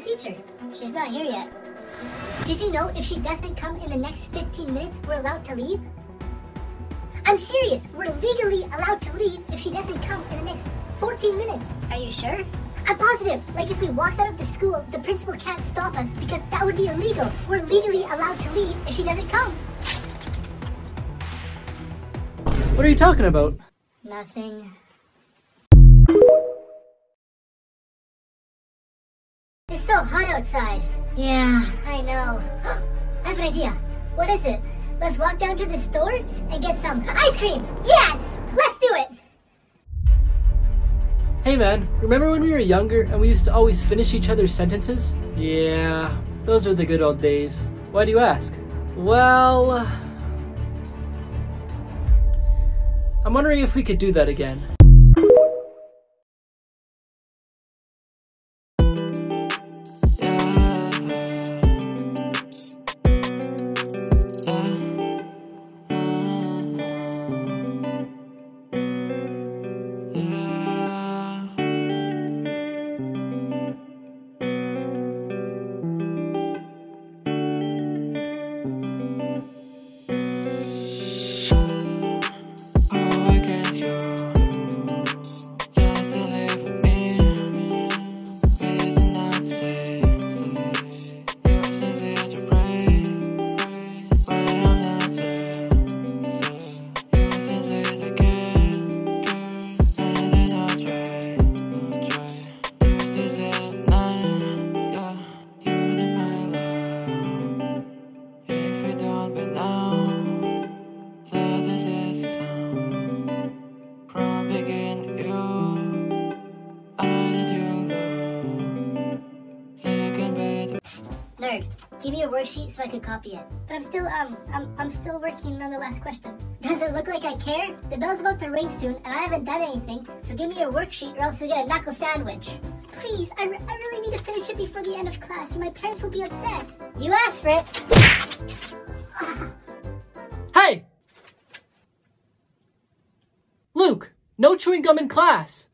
teacher. She's not here yet. Did you know if she doesn't come in the next 15 minutes, we're allowed to leave? I'm serious, we're legally allowed to leave if she doesn't come in the next 14 minutes. Are you sure? I'm positive. Like if we walked out of the school, the principal can't stop us because that would be illegal. We're legally allowed to leave if she doesn't come. What are you talking about? Nothing. It's so hot outside. Yeah, I know. I have an idea. What is it? Let's walk down to the store and get some ice cream. Yes! Let's do it! Hey man, remember when we were younger and we used to always finish each other's sentences? Yeah, those were the good old days. Why do you ask? Well, I'm wondering if we could do that again. Nerd, give me a worksheet so I could copy it. But I'm still working on the last question. Does it look like I care? The bell's about to ring soon and I haven't done anything, so give me your worksheet or else you'll get a knuckle sandwich. Please, I really need to finish it before the end of class or my parents will be upset. You asked for it. Hey! Luke, no chewing gum in class!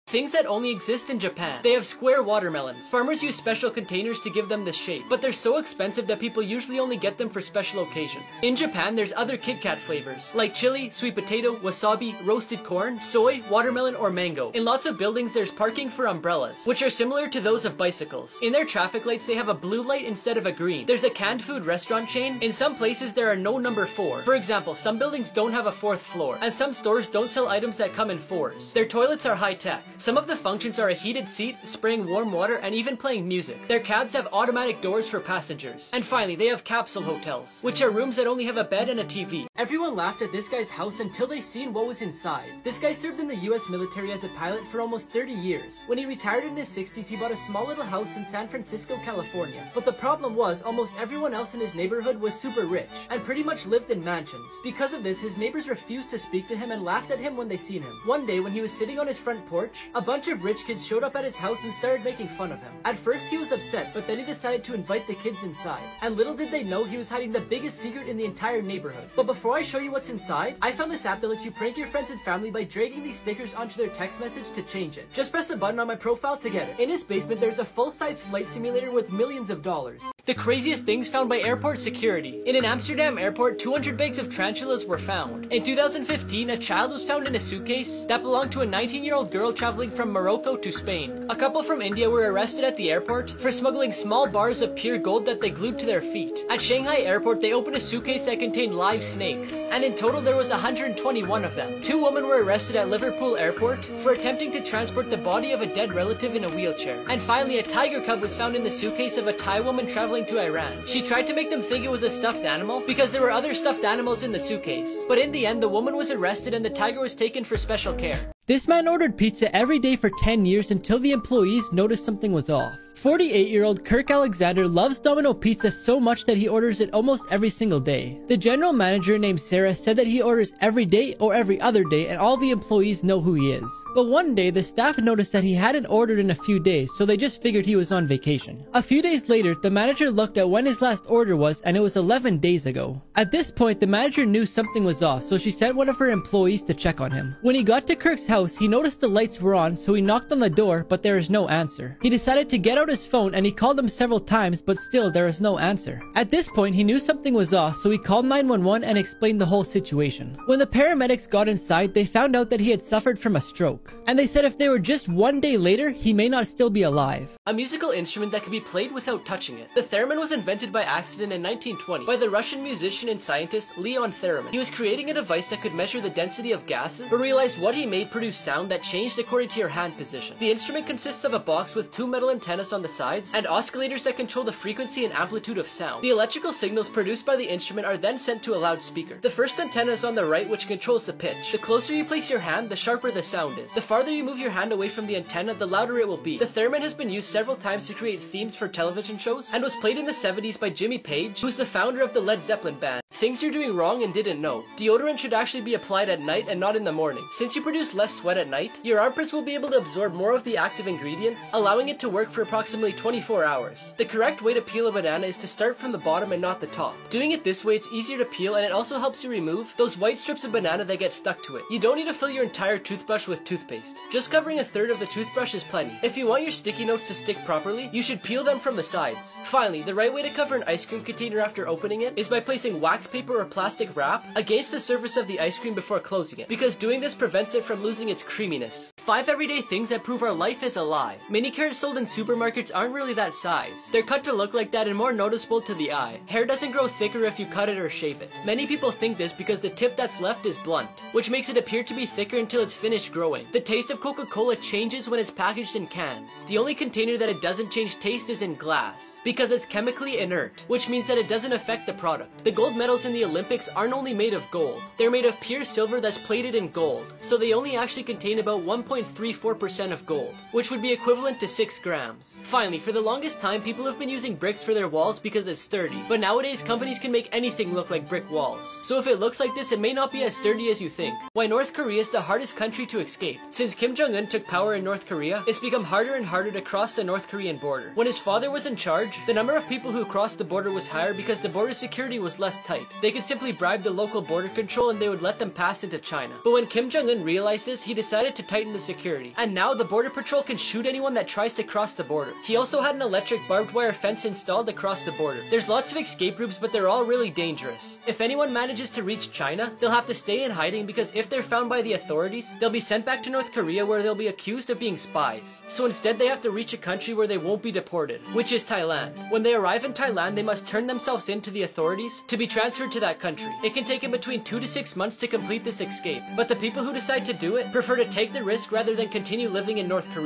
Things that only exist in Japan. They have square watermelons. Farmers use special containers to give them this shape, but they're so expensive that people usually only get them for special occasions. In Japan, there's other Kit Kat flavors, like chili, sweet potato, wasabi, roasted corn, soy, watermelon, or mango. In lots of buildings, there's parking for umbrellas, which are similar to those of bicycles. In their traffic lights, they have a blue light instead of a green. There's a canned food restaurant chain. In some places, there are no number 4. For example, some buildings don't have a 4th floor, and some stores don't sell items that come in 4s. Their toilets are high-tech. Some of the functions are a heated seat, spraying warm water, and even playing music. Their cabs have automatic doors for passengers. And finally, they have capsule hotels, which are rooms that only have a bed and a TV. Everyone laughed at this guy's house until they seen what was inside. This guy served in the US military as a pilot for almost 30 years. When he retired in his 60s, he bought a small little house in San Francisco, California. But the problem was, almost everyone else in his neighborhood was super rich, and pretty much lived in mansions. Because of this, his neighbors refused to speak to him and laughed at him when they seen him. One day, when he was sitting on his front porch, a bunch of rich kids showed up at his house and started making fun of him. At first he was upset, but then he decided to invite the kids inside. And little did they know he was hiding the biggest secret in the entire neighborhood. But before I show you what's inside, I found this app that lets you prank your friends and family by dragging these stickers onto their text message to change it. Just press the button on my profile to get it. In his basement there's a full-size flight simulator with millions of dollars. The craziest things found by airport security. In an Amsterdam airport, 200 bags of tarantulas were found. In 2015, a child was found in a suitcase that belonged to a 19-year-old girl traveling from Morocco to Spain. A couple from India were arrested at the airport for smuggling small bars of pure gold that they glued to their feet. At Shanghai airport, they opened a suitcase that contained live snakes, and in total there was 121 of them. 2 women were arrested at Liverpool airport for attempting to transport the body of a dead relative in a wheelchair. And finally, a tiger cub was found in the suitcase of a Thai woman traveling traveling to Iran. She tried to make them think it was a stuffed animal because there were other stuffed animals in the suitcase. But in the end, the woman was arrested and the tiger was taken for special care. This man ordered pizza every day for 10 years until the employees noticed something was off. 48-year-old Kirk Alexander loves Domino Pizza so much that he orders it almost every single day. The general manager named Sarah said that he orders every day or every other day and all the employees know who he is. But one day, the staff noticed that he hadn't ordered in a few days, so they just figured he was on vacation. A few days later, the manager looked at when his last order was and it was 11 days ago. At this point, the manager knew something was off, so she sent one of her employees to check on him. When he got to Kirk's house, he noticed the lights were on, so he knocked on the door, but there is no answer. He decided to get out his phone and he called them several times, but still there is no answer. At this point, he knew something was off, so he called 911 and explained the whole situation. When the paramedics got inside, they found out that he had suffered from a stroke. And they said if they were just one day later, he may not still be alive. A musical instrument that can be played without touching it. The theremin was invented by accident in 1920 by the Russian musician and scientist Leon Theremin. He was creating a device that could measure the density of gases, but realized what he made produced sound that changed according to your hand position. The instrument consists of a box with two metal antennas on the sides and oscillators that control the frequency and amplitude of sound. The electrical signals produced by the instrument are then sent to a loudspeaker. The first antenna is on the right, which controls the pitch. The closer you place your hand, the sharper the sound is. The farther you move your hand away from the antenna, the louder it will be. The theremin has been used several times to create themes for television shows and was played in the 70s by Jimmy Page, who's the founder of the Led Zeppelin band. Things you're doing wrong and didn't know. Deodorant should actually be applied at night and not in the morning. Since you produce less sweat at night, your armpits will be able to absorb more of the active ingredients, allowing it to work for approximately 24 hours. The correct way to peel a banana is to start from the bottom and not the top. Doing it this way, it's easier to peel and it also helps you remove those white strips of banana that get stuck to it. You don't need to fill your entire toothbrush with toothpaste. Just covering a third of the toothbrush is plenty. If you want your sticky notes to stick properly, you should peel them from the sides. Finally, the right way to cover an ice cream container after opening it is by placing wax paper or plastic wrap against the surface of the ice cream before closing it, because doing this prevents it from losing its creaminess. 5 everyday things that prove our life is a lie. Mini carrots sold in supermarkets aren't really that size. They're cut to look like that and more noticeable to the eye. Hair doesn't grow thicker if you cut it or shave it. Many people think this because the tip that's left is blunt, which makes it appear to be thicker until it's finished growing. The taste of Coca-Cola changes when it's packaged in cans. The only container that it doesn't change taste is in glass, because it's chemically inert, which means that it doesn't affect the product. The gold medals in the Olympics aren't only made of gold. They're made of pure silver that's plated in gold, so they only actually contain about 1.34% of gold, which would be equivalent to 6 grams. Finally, for the longest time, people have been using bricks for their walls because it's sturdy, but nowadays companies can make anything look like brick walls. So if it looks like this, it may not be as sturdy as you think. Why North Korea is the hardest country to escape. Since Kim Jong-un took power in North Korea, it's become harder and harder to cross the North Korean border. When his father was in charge, the number of people who crossed the border was higher because the border security was less tight. They could simply bribe the local border control and they would let them pass into China. But when Kim Jong-un realized this, he decided to tighten the security. And now the border patrol can shoot anyone that tries to cross the border. He also had an electric barbed wire fence installed across the border. There's lots of escape routes, but they're all really dangerous. If anyone manages to reach China, they'll have to stay in hiding because if they're found by the authorities, they'll be sent back to North Korea where they'll be accused of being spies. So instead they have to reach a country where they won't be deported, which is Thailand. When they arrive in Thailand, they must turn themselves in to the authorities to be transferred to that country. It can take in between 2 to 6 months to complete this escape, but the people who decide to do it prefer to take the risk rather than continue living in North Korea.